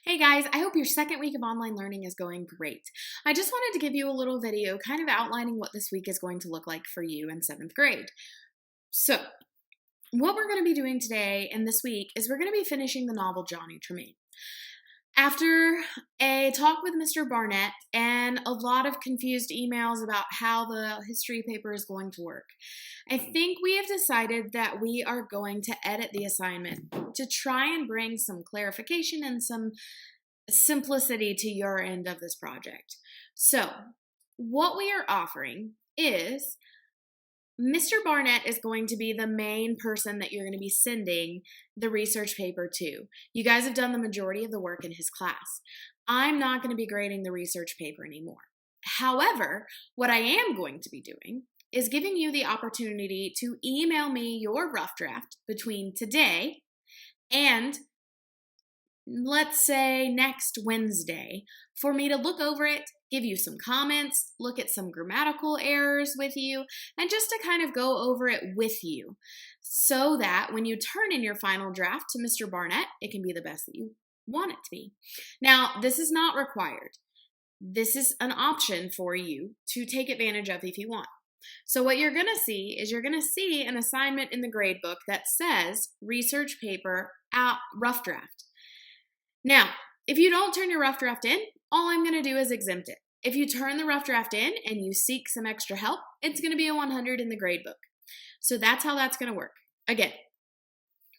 Hey guys, I hope your second week of online learning is going great. I just wanted to give you a little video kind of outlining what this week is going to look like for you in 7th grade. So, what we're going to be doing today and this week is we're going to be finishing the novel Johnny Tremain. After a talk with Mr. Barnett and a lot of confused emails about how the history paper is going to work, I think we have decided that we are going to edit the assignment to try and bring some clarification and some simplicity to your end of this project. So, what we are offering is Mr. Barnett is going to be the main person that you're going to be sending the research paper to. You guys have done the majority of the work in his class. I'm not going to be grading the research paper anymore. However, what I am going to be doing is giving you the opportunity to email me your rough draft between today and let's say next Wednesday for me to look over it, give you some comments, look at some grammatical errors with you, and just to kind of go over it with you so that when you turn in your final draft to Mr. Barnett, it can be the best that you want it to be. Now, this is not required. This is an option for you to take advantage of if you want. So what you're going to see is you're going to see an assignment in the grade book that says research paper rough draft. Now, if you don't turn your rough draft in, all I'm going to do is exempt it. If you turn the rough draft in and you seek some extra help, it's going to be a 100 in the grade book. So that's how that's going to work. Again,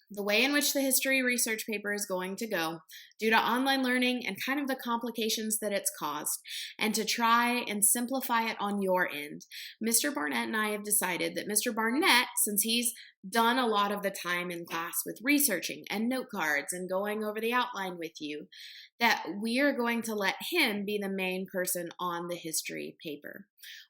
the way in which the history research paper is going to go due to online learning and kind of the complications that it's caused, and to try and simplify it on your end, Mr. Barnett and I have decided that Mr. Barnett, since he's done a lot of the time in class with researching and note cards and going over the outline with you, that we are going to let him be the main person on the history paper.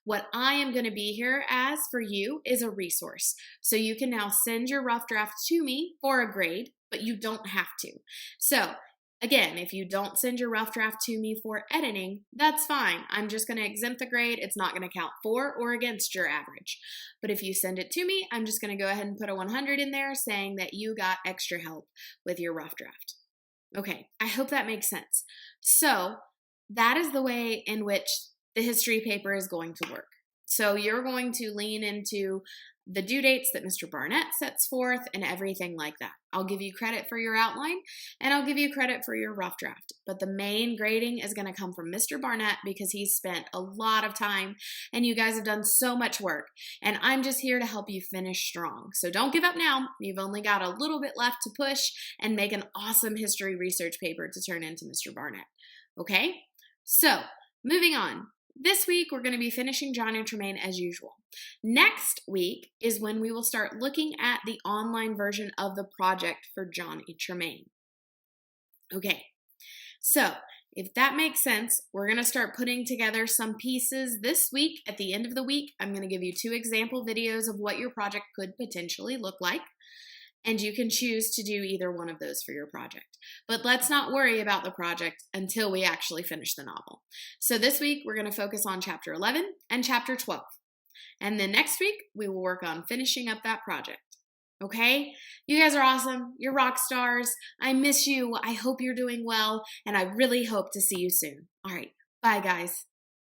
What I am going to be here as for you is a resource. So you can now send your rough draft to me for a grade, but you don't have to. So again, if you don't send your rough draft to me for editing, that's fine. I'm just going to exempt the grade. It's not going to count for or against your average. But if you send it to me, I'm just going to go ahead and put a 100 in there saying that you got extra help with your rough draft. Okay, I hope that makes sense. So that is the way in which the history paper is going to work. So you're going to lean into the due dates that Mr. Barnett sets forth and everything like that. I'll give you credit for your outline and I'll give you credit for your rough draft. But the main grading is going to come from Mr. Barnett because he's spent a lot of time and you guys have done so much work. And I'm just here to help you finish strong. So don't give up now. You've only got a little bit left to push and make an awesome history research paper to turn into Mr. Barnett. Okay? So moving on. This week, we're going to be finishing Johnny Tremain as usual. Next week is when we will start looking at the online version of the project for Johnny Tremain. Okay, so if that makes sense, we're going to start putting together some pieces this week. At the end of the week, I'm going to give you 2 example videos of what your project could potentially look like. And you can choose to do either one of those for your project. But let's not worry about the project until we actually finish the novel. So this week, we're going to focus on Chapter 11 and Chapter 12. And then next week, we will work on finishing up that project. Okay? You guys are awesome. You're rock stars. I miss you. I hope you're doing well. And I really hope to see you soon. All right. Bye, guys.